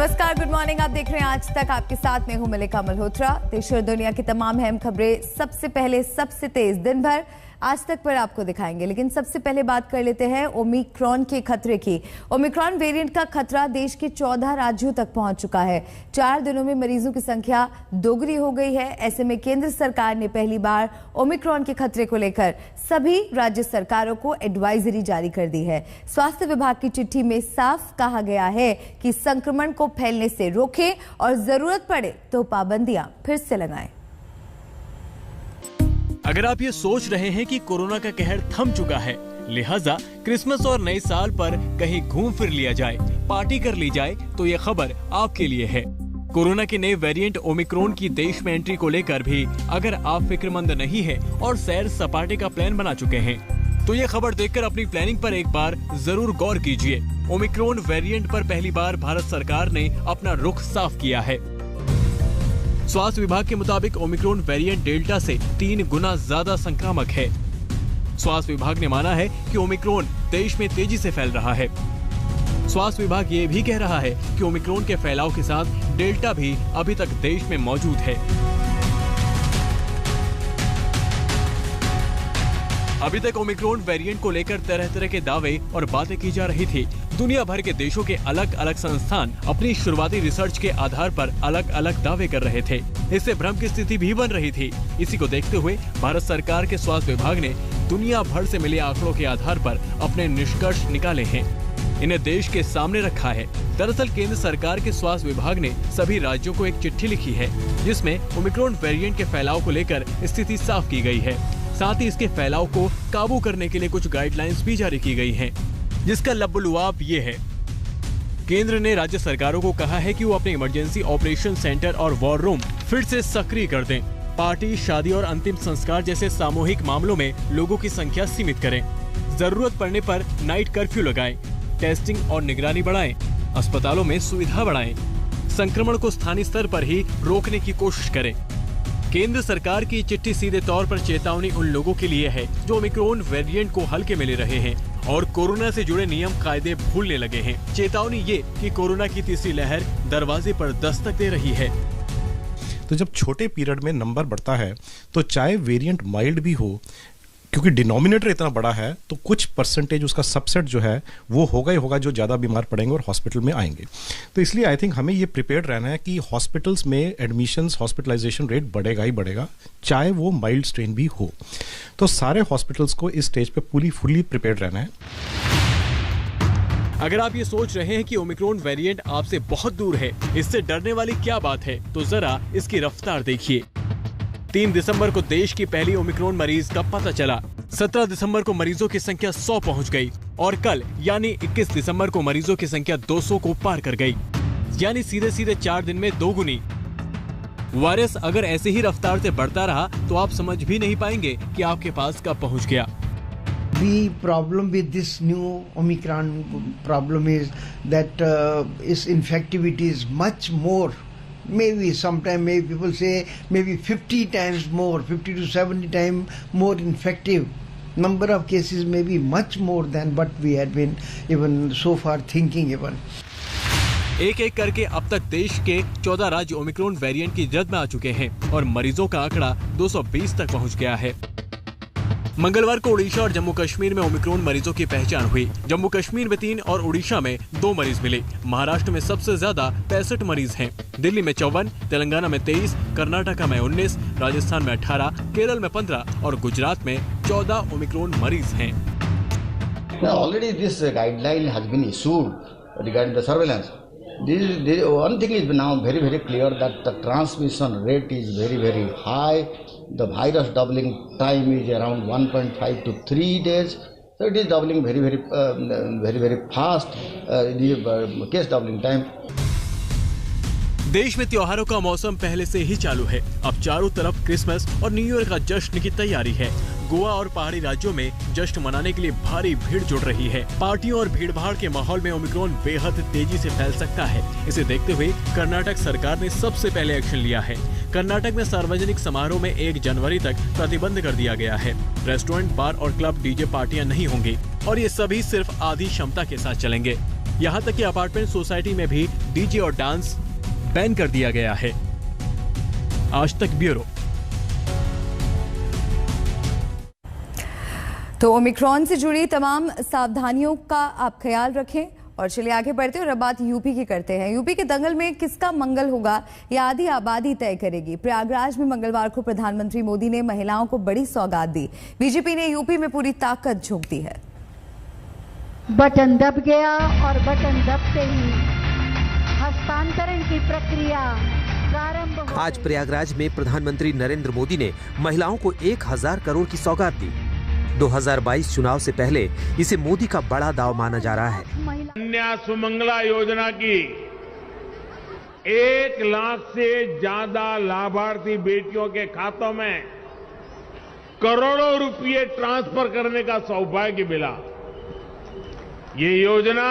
नमस्कार, good morning. आप देख रहे हैं आज तक, आपके साथ मैं हूं मलिका मल्होत्रा। देश और दुनिया की तमाम अहम खबरें सबसे पहले, सबसे तेज दिन भर आज तक पर आपको दिखाएंगे। लेकिन सबसे पहले बात कर लेते हैं ओमिक्रॉन के खतरे की। ओमिक्रॉन वेरिएंट का खतरा देश के 14 राज्यों तक पहुंच चुका है। 4 दिनों में मरीजों की संख्या दोगुनी हो गई है। ऐसे में केंद्र सरकार ने पहली बार ओमिक्रॉन के खतरे को लेकर सभी राज्य सरकारों को एडवाइजरी जारी कर दी है। स्वास्थ्य विभाग की चिट्ठी में साफ कहा गया है कि संक्रमण को फैलने से रोकें और जरूरत पड़े तो पाबंदियां फिर से लगाएं। अगर आप ये सोच रहे हैं कि कोरोना का कहर थम चुका है, लिहाजा क्रिसमस और नए साल पर कहीं घूम फिर लिया जाए, पार्टी कर ली जाए, तो ये खबर आपके लिए है। कोरोना के नए वेरिएंट ओमिक्रॉन की देश में एंट्री को लेकर भी अगर आप फिक्रमंद नहीं हैं और सैर सपाटे का प्लान बना चुके हैं, तो ये खबर देखकर अपनी प्लानिंग पर एक बार जरूर गौर कीजिए। ओमिक्रॉन वेरिएंट पर पहली बार भारत सरकार ने अपना रुख साफ किया है। स्वास्थ्य विभाग के मुताबिक ओमिक्रॉन वेरिएंट डेल्टा से 3 गुना ज्यादा संक्रामक है। स्वास्थ्य विभाग ने माना है कि ओमिक्रॉन देश में तेजी से फैल रहा है। स्वास्थ्य विभाग ये भी कह रहा है कि ओमिक्रॉन के फैलाव के साथ डेल्टा भी अभी तक देश में मौजूद है। अभी तक ओमिक्रॉन वेरिएंट को लेकर तरह तरह के दावे और बातें की जा रही थी। दुनिया भर के देशों के अलग अलग संस्थान अपनी शुरुआती रिसर्च के आधार पर अलग अलग दावे कर रहे थे। इससे भ्रम की स्थिति भी बन रही थी। इसी को देखते हुए भारत सरकार के स्वास्थ्य विभाग ने दुनिया भर से मिले आंकड़ों के आधार पर अपने निष्कर्ष निकाले हैं, इन्हें देश के सामने रखा है। दरअसल केंद्र सरकार के स्वास्थ्य विभाग ने सभी राज्यों को एक चिट्ठी लिखी है, जिसमें ओमिक्रॉन वेरिएंट के फैलाव को लेकर स्थिति साफ की गई है। साथ ही इसके फैलाव को काबू करने के लिए कुछ गाइडलाइंस भी जारी की गई हैं, जिसका लबुलुआब ये है। केंद्र ने राज्य सरकारों को कहा है कि वो अपने इमरजेंसी ऑपरेशन सेंटर और वॉर रूम फिर से सक्रिय कर दें। पार्टी, शादी और अंतिम संस्कार जैसे सामूहिक मामलों में लोगों की संख्या सीमित करें। जरूरत पड़ने पर नाइट कर्फ्यू लगाएं, टेस्टिंग और निगरानी बढ़ाएं, अस्पतालों में सुविधा बढ़ाएं, संक्रमण को स्थानीय स्तर पर ही रोकने की कोशिश करें। केंद्र सरकार की चिट्ठी सीधे तौर पर चेतावनी उन लोगों के लिए है जो ओमिक्रॉन वेरिएंट को हल्के में ले रहे हैं और कोरोना से जुड़े नियम कायदे भूलने लगे हैं। चेतावनी ये कि कोरोना की तीसरी लहर दरवाजे पर दस्तक दे रही है। तो जब छोटे पीरियड में नंबर बढ़ता है, तो चाहे वेरिएंट माइल्ड भी हो, क्योंकि डिनोमिनेटर इतना बड़ा है, तो कुछ परसेंटेज उसका सबसेट जो है वो होगा ही होगा जो ज़्यादा बीमार पड़ेंगे और हॉस्पिटल में आएंगे। तो इसलिए आई थिंक हमें ये प्रिपेयर्ड रहना है कि हॉस्पिटल्स में एडमिशन्स, हॉस्पिटलाइजेशन रेट बढ़ेगा ही बढ़ेगा, चाहे वो माइल्ड स्ट्रेन भी हो। तो सारे हॉस्पिटल्स को इस स्टेज पे फुली प्रिपेयर्ड रहना है। अगर आप ये सोच रहे हैं कि ओमिक्रॉन वेरिएंट आपसे बहुत दूर है, इससे डरने वाली क्या बात है, तो जरा इसकी रफ्तार देखिए। 3 दिसंबर को देश की पहली ओमिक्रॉन मरीज का पता चला। 17 दिसंबर को मरीजों की संख्या 100 पहुंच गई और कल यानी 21 दिसंबर को मरीजों की संख्या 200 को पार कर गई, यानी सीधे 4 दिन में दोगुनी। वायरस अगर ऐसे ही रफ्तार से बढ़ता रहा तो आप समझ भी नहीं पाएंगे कि आपके पास कब पहुंच गया। The problem with this new Omicron problem is that its infectivity is much more. Maybe sometime, maybe people say maybe 50 times more, 50 to 70 times more infective. Number of cases may be much more than what we had been even so far thinking even. एक एक करके अब तक देश के 14 राज्य Omicron variant की जद में आ चुके हैं और मरीजों का आंकड़ा 220 तक पहुंच गया है। मंगलवार को उड़ीसा और जम्मू कश्मीर में ओमिक्रॉन मरीजों की पहचान हुई। जम्मू कश्मीर में 3 और उड़ीसा में 2 मरीज मिले। महाराष्ट्र में सबसे ज्यादा 65 मरीज हैं। दिल्ली में 54, तेलंगाना में 23, कर्नाटका में 19, राजस्थान में 18, केरल में 15 और गुजरात में 14 ओमिक्रॉन मरीज हैं। Already this guideline has been issued regarding the surveillance. One thing is now very clear that the transmission rate is very high. The virus doubling time is around 1.5 to 3 days. So it is doubling very fast. The case doubling time. देश में त्योहारों का मौसम पहले से ही चालू है। अब चारों तरफ क्रिसमस और न्यू ईयर का जश्न की तैयारी है। गोवा और पहाड़ी राज्यों में जश्न मनाने के लिए भारी भीड़ जुड़ रही है। पार्टियों और भीड़भाड़ के माहौल में ओमिक्रॉन बेहद तेजी से फैल सकता है। इसे देखते हुए कर्नाटक सरकार ने सबसे पहले एक्शन लिया है। कर्नाटक में सार्वजनिक समारोह में 1 जनवरी तक प्रतिबंध कर दिया गया है। रेस्टोरेंट, बार और क्लब, डीजे पार्टियां नहीं होंगी और ये सभी सिर्फ आधी क्षमता के साथ चलेंगे। यहाँ तक कि अपार्टमेंट सोसाइटी में भी डीजे और डांस बैन कर दिया गया है। आज तक ब्यूरो। तो ओमिक्रॉन से जुड़ी तमाम सावधानियों का आप ख्याल रखें। और चलिए आगे बढ़ते हैं और अब बात यूपी की करते हैं। यूपी के दंगल में किसका मंगल होगा, यह आधी आबादी तय करेगी। प्रयागराज में मंगलवार को प्रधानमंत्री मोदी ने महिलाओं को बड़ी सौगात दी। बीजेपी ने यूपी में पूरी ताकत झोंक दी है। बटन दब गया और बटन दबते ही हस्तांतरण की प्रक्रिया प्रारंभ हो गई। आज प्रयागराज में प्रधानमंत्री नरेंद्र मोदी ने महिलाओं को 1000 करोड़ की सौगात दी। 2022 चुनाव से पहले इसे मोदी का बड़ा दाव माना जा रहा है। कन्या सुमंगला योजना की 1 लाख से ज्यादा लाभार्थी बेटियों के खातों में करोड़ों रुपए ट्रांसफर करने का सौभाग्य मिला। ये योजना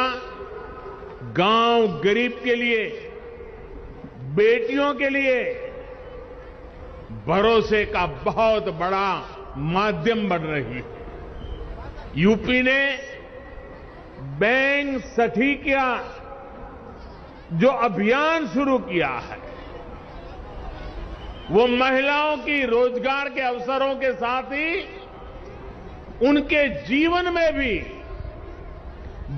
गांव गरीब के लिए, बेटियों के लिए भरोसे का बहुत बड़ा माध्यम बन रही है। यूपी ने बैंक सखिया जो अभियान शुरू किया है, वो महिलाओं की रोजगार के अवसरों के साथ ही उनके जीवन में भी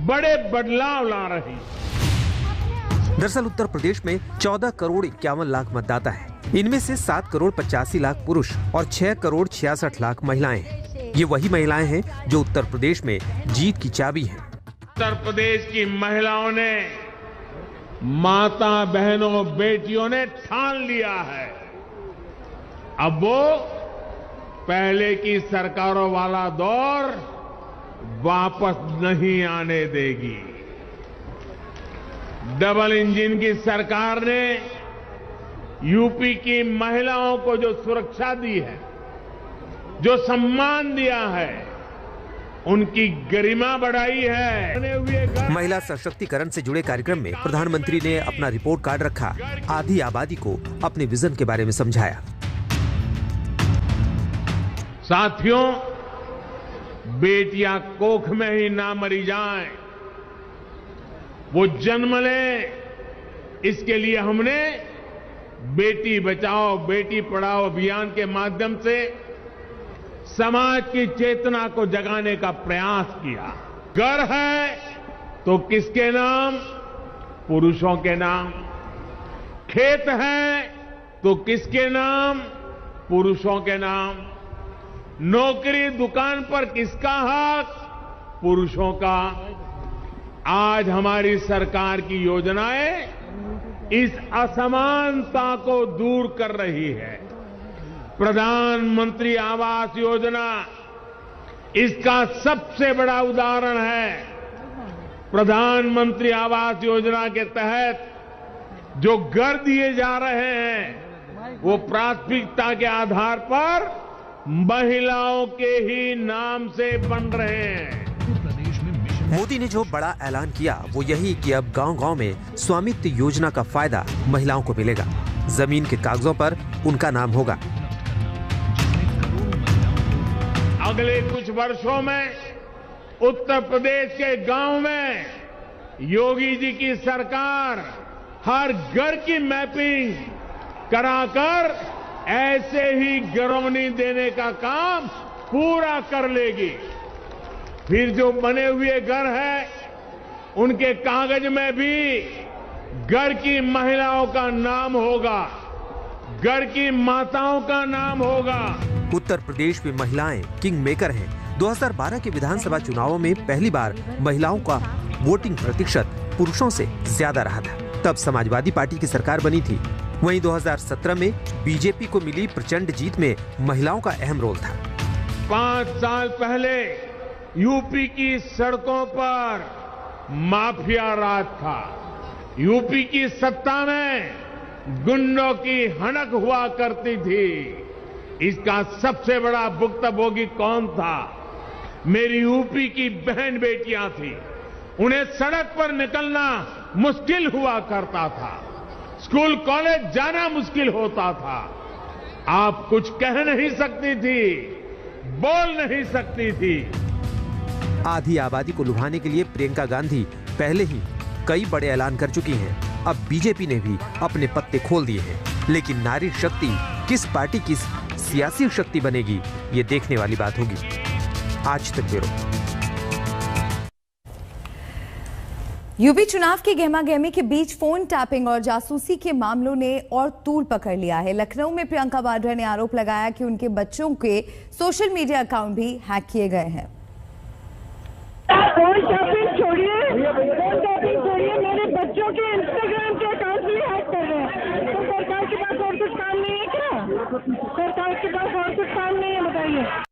बड़े बदलाव ला रही है। दरअसल उत्तर प्रदेश में 14 करोड़ 51 लाख मतदाता है। इनमें से 7 करोड़ 85 लाख पुरुष और 6 करोड़ 66 लाख महिलाएं हैं। ये वही महिलाएं हैं जो उत्तर प्रदेश में जीत की चाबी हैं। उत्तर प्रदेश की महिलाओं ने, माता बहनों बेटियों ने ठान लिया है, अब वो पहले की सरकारों वाला दौर वापस नहीं आने देगी। डबल इंजन की सरकार ने यूपी की महिलाओं को जो सुरक्षा दी है, जो सम्मान दिया है, उनकी गरिमा बढ़ाई है। महिला सशक्तिकरण से जुड़े कार्यक्रम में प्रधानमंत्री ने अपना रिपोर्ट कार्ड रखा। आधी आबादी को अपने विजन के बारे में समझाया। साथियों, बेटियां कोख में ही ना मरी जाएं, वो जन्म लें, इसके लिए हमने बेटी बचाओ बेटी पढ़ाओ अभियान के माध्यम से समाज की चेतना को जगाने का प्रयास किया। घर है तो किसके नाम? पुरुषों के नाम। खेत है तो किसके नाम? पुरुषों के नाम। नौकरी दुकान पर किसका हक? पुरुषों का। आज हमारी सरकार की योजनाएं इस असमानता को दूर कर रही है। प्रधानमंत्री आवास योजना इसका सबसे बड़ा उदाहरण है। प्रधानमंत्री आवास योजना के तहत जो घर दिए जा रहे हैं, वो प्राथमिकता के आधार पर महिलाओं के ही नाम से बन रहे हैं। मोदी ने जो बड़ा ऐलान किया वो यही कि अब गांव-गांव में स्वामित्व योजना का फायदा महिलाओं को मिलेगा। जमीन के कागजों पर उनका नाम होगा। अगले कुछ वर्षों में उत्तर प्रदेश के गांव में योगी जी की सरकार हर घर की मैपिंग कराकर ऐसे ही घरौनी देने का काम पूरा कर लेगी। फिर जो बने हुए घर है, उनके कागज में भी घर की महिलाओं का नाम होगा, घर की माताओं का नाम होगा। उत्तर प्रदेश में महिलाएं किंग मेकर हैं। 2012 के विधानसभा चुनावों में पहली बार महिलाओं का वोटिंग प्रतिशत पुरुषों से ज्यादा रहा था। तब समाजवादी पार्टी की सरकार बनी थी। वहीं 2017 में बीजेपी को मिली प्रचंड जीत में महिलाओं का अहम रोल था। 5 साल पहले यूपी की सड़कों पर माफिया राज था। यूपी की सत्ता में गुंडों की हनक हुआ करती थी। इसका सबसे बड़ा भुक्तभोगी कौन था? मेरी यूपी की बहन बेटियां थी। उन्हें सड़क पर निकलना मुश्किल हुआ करता था। स्कूल कॉलेज जाना मुश्किल होता था। आप कुछ कह नहीं सकती थी, बोल नहीं सकती थी। आधी आबादी को लुभाने के लिए प्रियंका गांधी पहले ही कई बड़े ऐलान कर चुकी हैं। अब बीजेपी ने भी अपने पत्ते खोल दिए हैं। लेकिन नारी शक्ति किस पार्टी की सियासी शक्ति बनेगी, ये देखने वाली बात होगी। आज तक ब्यूरो। यूपी चुनाव की गहमागहमी के बीच फोन टैपिंग और जासूसी के मामलों ने और तूल पकड़ लिया है। लखनऊ में प्रियंका वाड्रा ने आरोप लगाया कि उनके बच्चों के सोशल मीडिया अकाउंट भी हैक किए गए हैं। फोन टैपिंग छोड़िए, मेरे बच्चों के इंस्टाग्राम के अकाउंट भी हैक कर रहे हैं। तो सरकार के पास और कुछ काम नहीं है क्या? सरकार के पास और कुछ काम नहीं है, बताइए।